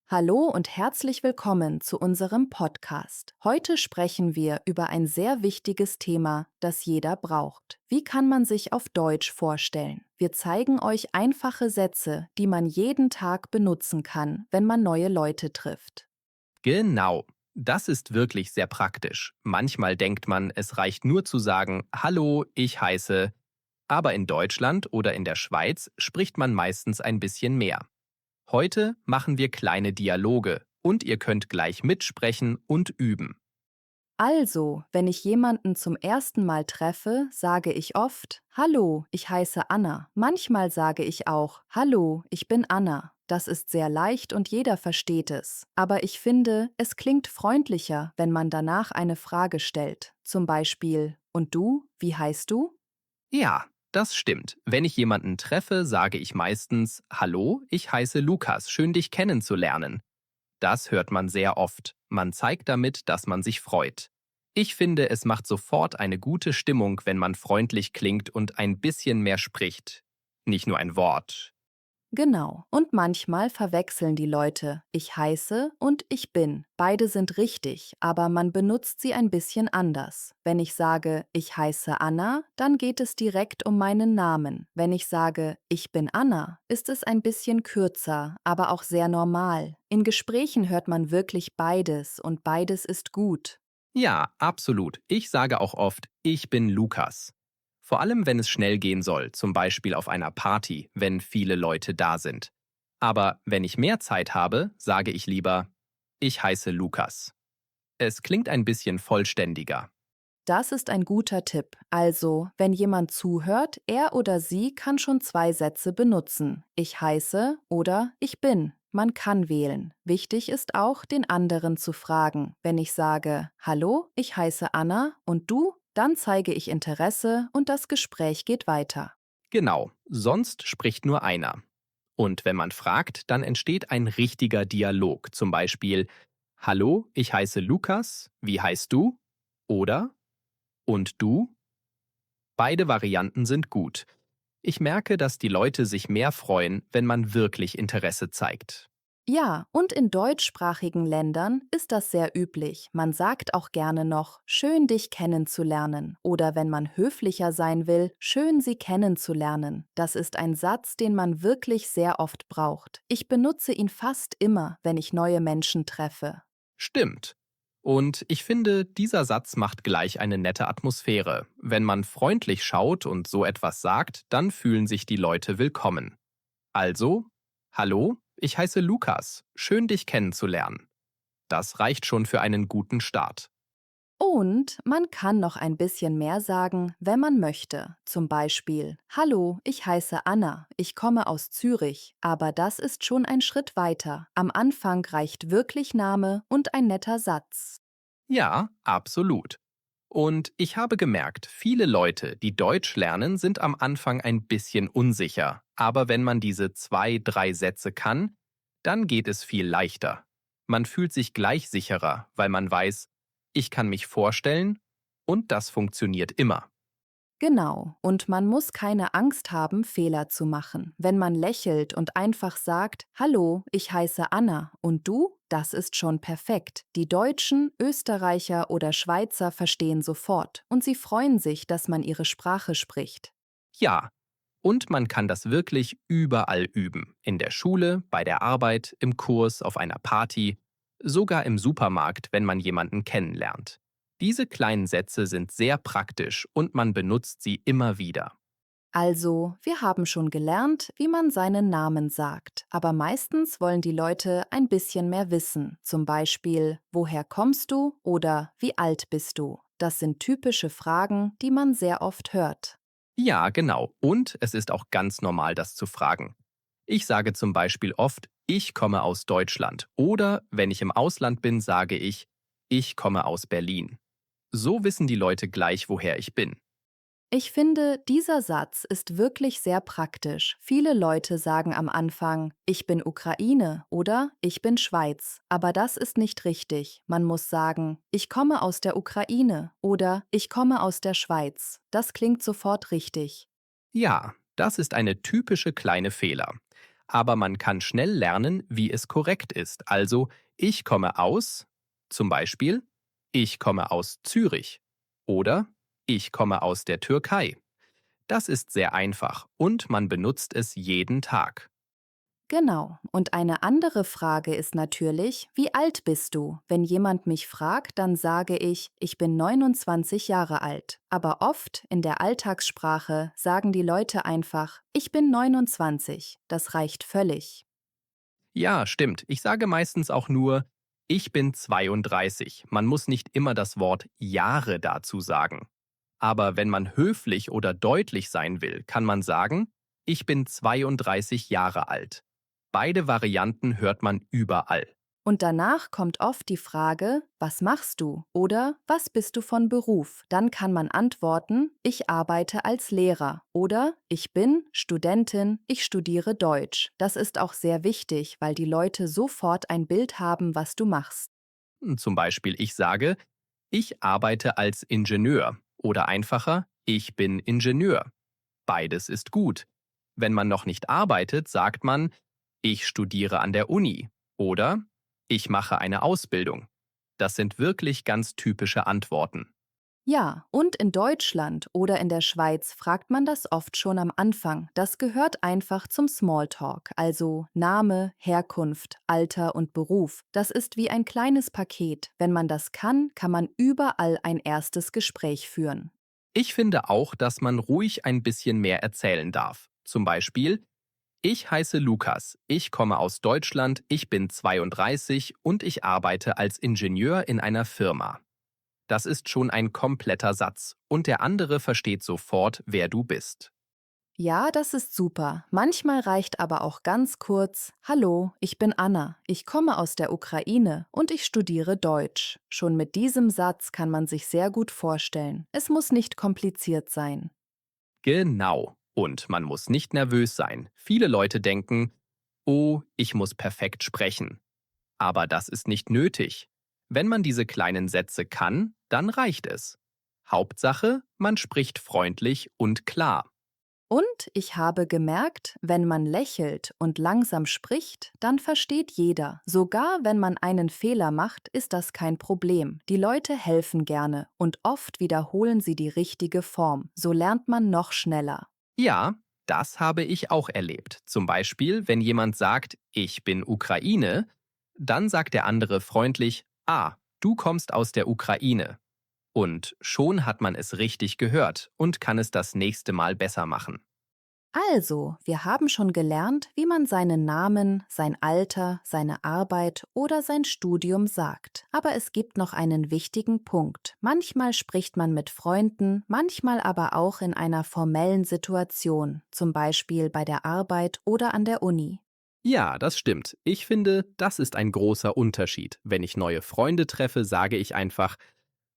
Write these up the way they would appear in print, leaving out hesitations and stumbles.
Hallo und herzlich willkommen zu unserem Podcast. Heute sprechen wir über ein sehr wichtiges Thema, das jeder braucht. Wie kann man sich auf Deutsch vorstellen? Wir zeigen euch einfache Sätze, die man jeden Tag benutzen kann, wenn man neue Leute trifft. Genau, das ist wirklich sehr praktisch. Manchmal denkt man, es reicht nur zu sagen, Hallo, ich heiße, aber in Deutschland oder in der Schweiz spricht man meistens ein bisschen mehr. Heute machen wir kleine Dialoge und ihr könnt gleich mitsprechen und üben. Also, wenn ich jemanden zum ersten Mal treffe, sage ich oft, Hallo, ich heiße Anna. Manchmal sage ich auch, Hallo, ich bin Anna. Das ist sehr leicht und jeder versteht es. Aber ich finde, es klingt freundlicher, wenn man danach eine Frage stellt. Zum Beispiel, und du, wie heißt du? Ja, das stimmt. Wenn ich jemanden treffe, sage ich meistens, Hallo, ich heiße Lukas, schön dich kennenzulernen. Das hört man sehr oft. Man zeigt damit, dass man sich freut. Ich finde, es macht sofort eine gute Stimmung, wenn man freundlich klingt und ein bisschen mehr spricht. Nicht nur ein Wort. Genau. Und manchmal verwechseln die Leute ich heiße und ich bin. Beide sind richtig, aber man benutzt sie ein bisschen anders. Wenn ich sage, ich heiße Anna, dann geht es direkt um meinen Namen. Wenn ich sage, ich bin Anna, ist es ein bisschen kürzer, aber auch sehr normal. In Gesprächen hört man wirklich beides und beides ist gut. Ja, absolut. Ich sage auch oft, ich bin Lukas. Vor allem, wenn es schnell gehen soll, zum Beispiel auf einer Party, wenn viele Leute da sind. Aber wenn ich mehr Zeit habe, sage ich lieber, ich heiße Lukas. Es klingt ein bisschen vollständiger. Das ist ein guter Tipp. Also, wenn jemand zuhört, er oder sie kann schon zwei Sätze benutzen. Ich heiße oder ich bin. Man kann wählen. Wichtig ist auch, den anderen zu fragen. Wenn ich sage, Hallo, ich heiße Anna und du, dann zeige ich Interesse und das Gespräch geht weiter. Genau, sonst spricht nur einer. Und wenn man fragt, dann entsteht ein richtiger Dialog. Zum Beispiel, Hallo, ich heiße Lukas, wie heißt du? Oder und du? Beide Varianten sind gut. Ich merke, dass die Leute sich mehr freuen, wenn man wirklich Interesse zeigt. Ja, und in deutschsprachigen Ländern ist das sehr üblich. Man sagt auch gerne noch, schön dich kennenzulernen. Oder wenn man höflicher sein will, schön sie kennenzulernen. Das ist ein Satz, den man wirklich sehr oft braucht. Ich benutze ihn fast immer, wenn ich neue Menschen treffe. Stimmt. Und ich finde, dieser Satz macht gleich eine nette Atmosphäre. Wenn man freundlich schaut und so etwas sagt, dann fühlen sich die Leute willkommen. Also, hallo, ich heiße Lukas. Schön dich kennenzulernen. Das reicht schon für einen guten Start. Und man kann noch ein bisschen mehr sagen, wenn man möchte. Zum Beispiel, Hallo, ich heiße Anna, ich komme aus Zürich. Aber das ist schon ein Schritt weiter. Am Anfang reicht wirklich Name und ein netter Satz. Ja, absolut. Und ich habe gemerkt, viele Leute, die Deutsch lernen, sind am Anfang ein bisschen unsicher. Aber wenn man diese 2, 3 Sätze kann, dann geht es viel leichter. Man fühlt sich gleich sicherer, weil man weiß, ich kann mich vorstellen und das funktioniert immer. Genau, und man muss keine Angst haben, Fehler zu machen. Wenn man lächelt und einfach sagt, Hallo, ich heiße Anna und du, das ist schon perfekt. Die Deutschen, Österreicher oder Schweizer verstehen sofort und sie freuen sich, dass man ihre Sprache spricht. Ja, und man kann das wirklich überall üben. In der Schule, bei der Arbeit, im Kurs, auf einer Party, sogar im Supermarkt, wenn man jemanden kennenlernt. Diese kleinen Sätze sind sehr praktisch und man benutzt sie immer wieder. Also, wir haben schon gelernt, wie man seinen Namen sagt, aber meistens wollen die Leute ein bisschen mehr wissen. Zum Beispiel, woher kommst du oder wie alt bist du? Das sind typische Fragen, die man sehr oft hört. Ja, genau. Und es ist auch ganz normal, das zu fragen. Ich sage zum Beispiel oft, ich komme aus Deutschland. Oder wenn ich im Ausland bin, sage ich komme aus Berlin. So wissen die Leute gleich, woher ich bin. Ich finde, dieser Satz ist wirklich sehr praktisch. Viele Leute sagen am Anfang, ich bin Ukraine oder ich bin Schweiz. Aber das ist nicht richtig. Man muss sagen, ich komme aus der Ukraine oder ich komme aus der Schweiz. Das klingt sofort richtig. Ja, das ist eine typische kleine Fehler. Aber man kann schnell lernen, wie es korrekt ist. Also, ich komme aus, zum Beispiel, ich komme aus Zürich oder ich komme aus der Türkei. Das ist sehr einfach und man benutzt es jeden Tag. Genau. Und eine andere Frage ist natürlich, wie alt bist du? Wenn jemand mich fragt, dann sage ich bin 29 Jahre alt. Aber oft in der Alltagssprache sagen die Leute einfach, ich bin 29. Das reicht völlig. Ja, stimmt. Ich sage meistens auch nur, ich bin 32. Man muss nicht immer das Wort Jahre dazu sagen. Aber wenn man höflich oder deutlich sein will, kann man sagen, ich bin 32 Jahre alt. Beide Varianten hört man überall. Und danach kommt oft die Frage, was machst du? Oder was bist du von Beruf? Dann kann man antworten, ich arbeite als Lehrer. Oder ich bin Studentin, ich studiere Deutsch. Das ist auch sehr wichtig, weil die Leute sofort ein Bild haben, was du machst. Zum Beispiel, ich sage, ich arbeite als Ingenieur oder einfacher, ich bin Ingenieur. Beides ist gut. Wenn man noch nicht arbeitet, sagt man, ich studiere an der Uni oder ich mache eine Ausbildung. Das sind wirklich ganz typische Antworten. Ja, und in Deutschland oder in der Schweiz fragt man das oft schon am Anfang. Das gehört einfach zum Smalltalk, also Name, Herkunft, Alter und Beruf. Das ist wie ein kleines Paket. Wenn man das kann, kann man überall ein erstes Gespräch führen. Ich finde auch, dass man ruhig ein bisschen mehr erzählen darf. Zum Beispiel, ich heiße Lukas, ich komme aus Deutschland, ich bin 32 und ich arbeite als Ingenieur in einer Firma. Das ist schon ein kompletter Satz und der andere versteht sofort, wer du bist. Ja, das ist super. Manchmal reicht aber auch ganz kurz, Hallo, ich bin Anna, ich komme aus der Ukraine und ich studiere Deutsch. Schon mit diesem Satz kann man sich sehr gut vorstellen. Es muss nicht kompliziert sein. Genau. Und man muss nicht nervös sein. Viele Leute denken, oh, ich muss perfekt sprechen. Aber das ist nicht nötig. Wenn man diese kleinen Sätze kann, dann reicht es. Hauptsache, man spricht freundlich und klar. Und ich habe gemerkt, wenn man lächelt und langsam spricht, dann versteht jeder. Sogar wenn man einen Fehler macht, ist das kein Problem. Die Leute helfen gerne und oft wiederholen sie die richtige Form. So lernt man noch schneller. Ja, das habe ich auch erlebt. Zum Beispiel, wenn jemand sagt, ich bin Ukraine, dann sagt der andere freundlich, ah, du kommst aus der Ukraine. Und schon hat man es richtig gehört und kann es das nächste Mal besser machen. Also, wir haben schon gelernt, wie man seinen Namen, sein Alter, seine Arbeit oder sein Studium sagt. Aber es gibt noch einen wichtigen Punkt. Manchmal spricht man mit Freunden, manchmal aber auch in einer formellen Situation, zum Beispiel bei der Arbeit oder an der Uni. Ja, das stimmt. Ich finde, das ist ein großer Unterschied. Wenn ich neue Freunde treffe, sage ich einfach,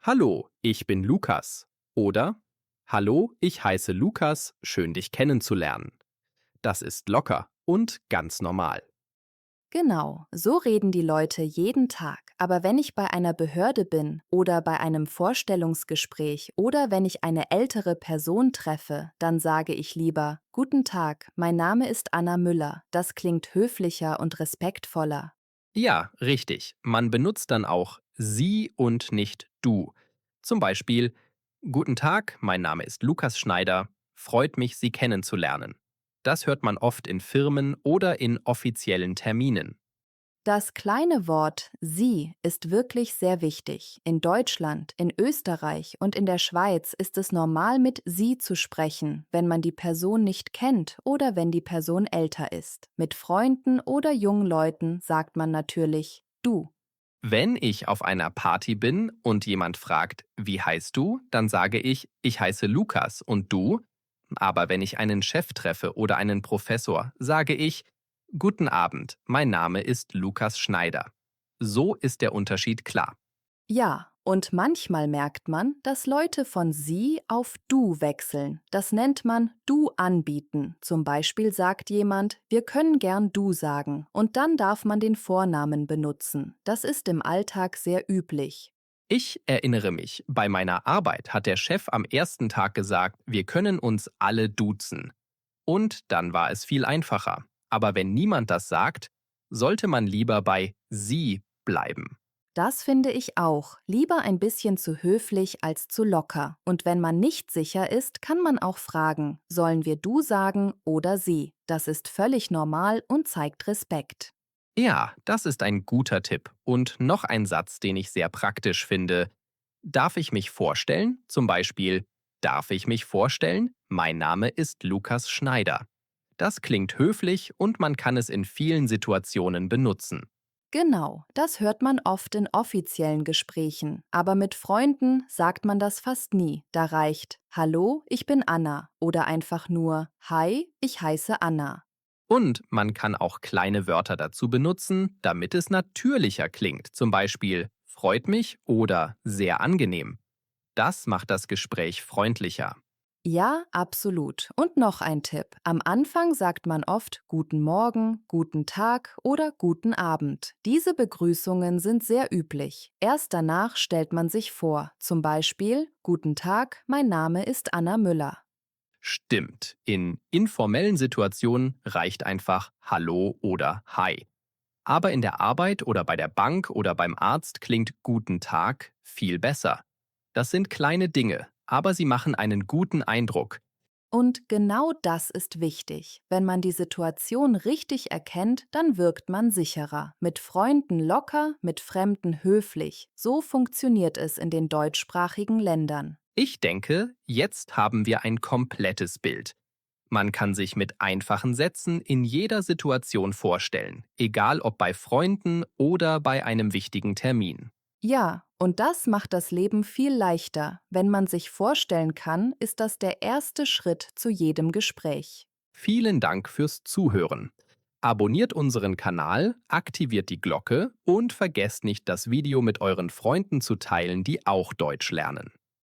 hallo, ich bin Lukas. Oder, hallo, ich heiße Lukas, schön dich kennenzulernen. Das ist locker und ganz normal. Genau, so reden die Leute jeden Tag. Aber wenn ich bei einer Behörde bin oder bei einem Vorstellungsgespräch oder wenn ich eine ältere Person treffe, dann sage ich lieber, Guten Tag, mein Name ist Anna Müller. Das klingt höflicher und respektvoller. Ja, richtig. Man benutzt dann auch sie und nicht du. Zum Beispiel, guten Tag, mein Name ist Lukas Schneider, freut mich, Sie kennenzulernen. Das hört man oft in Firmen oder in offiziellen Terminen. Das kleine Wort Sie ist wirklich sehr wichtig. In Deutschland, in Österreich und in der Schweiz ist es normal, mit Sie zu sprechen, wenn man die Person nicht kennt oder wenn die Person älter ist. Mit Freunden oder jungen Leuten sagt man natürlich Du. Wenn ich auf einer Party bin und jemand fragt, wie heißt du, dann sage ich heiße Lukas und du? Aber wenn ich einen Chef treffe oder einen Professor, sage ich, guten Abend, mein Name ist Lukas Schneider. So ist der Unterschied klar. Ja, und manchmal merkt man, dass Leute von Sie auf Du wechseln. Das nennt man Du anbieten. Zum Beispiel sagt jemand, wir können gern Du sagen, und dann darf man den Vornamen benutzen. Das ist im Alltag sehr üblich. Ich erinnere mich, bei meiner Arbeit hat der Chef am ersten Tag gesagt, wir können uns alle duzen. Und dann war es viel einfacher. Aber wenn niemand das sagt, sollte man lieber bei Sie bleiben. Das finde ich auch. Lieber ein bisschen zu höflich als zu locker. Und wenn man nicht sicher ist, kann man auch fragen, sollen wir du sagen oder sie? Das ist völlig normal und zeigt Respekt. Ja, das ist ein guter Tipp. Und noch ein Satz, den ich sehr praktisch finde. Darf ich mich vorstellen? Zum Beispiel, darf ich mich vorstellen? Mein Name ist Lukas Schneider. Das klingt höflich und man kann es in vielen Situationen benutzen. Genau, das hört man oft in offiziellen Gesprächen. Aber mit Freunden sagt man das fast nie. Da reicht Hallo, ich bin Anna oder einfach nur Hi, ich heiße Anna. Und man kann auch kleine Wörter dazu benutzen, damit es natürlicher klingt. Zum Beispiel freut mich oder sehr angenehm. Das macht das Gespräch freundlicher. Ja, absolut. Und noch ein Tipp. Am Anfang sagt man oft Guten Morgen, Guten Tag oder Guten Abend. Diese Begrüßungen sind sehr üblich. Erst danach stellt man sich vor. Zum Beispiel Guten Tag, mein Name ist Anna Müller. Stimmt, in informellen Situationen reicht einfach Hallo oder Hi. Aber in der Arbeit oder bei der Bank oder beim Arzt klingt Guten Tag viel besser. Das sind kleine Dinge, aber sie machen einen guten Eindruck. Und genau das ist wichtig. Wenn man die Situation richtig erkennt, dann wirkt man sicherer. Mit Freunden locker, mit Fremden höflich. So funktioniert es in den deutschsprachigen Ländern. Ich denke, jetzt haben wir ein komplettes Bild. Man kann sich mit einfachen Sätzen in jeder Situation vorstellen, egal ob bei Freunden oder bei einem wichtigen Termin. Ja, und das macht das Leben viel leichter. Wenn man sich vorstellen kann, ist das der erste Schritt zu jedem Gespräch. Vielen Dank fürs Zuhören. Abonniert unseren Kanal, aktiviert die Glocke und vergesst nicht, das Video mit euren Freunden zu teilen, die auch Deutsch lernen.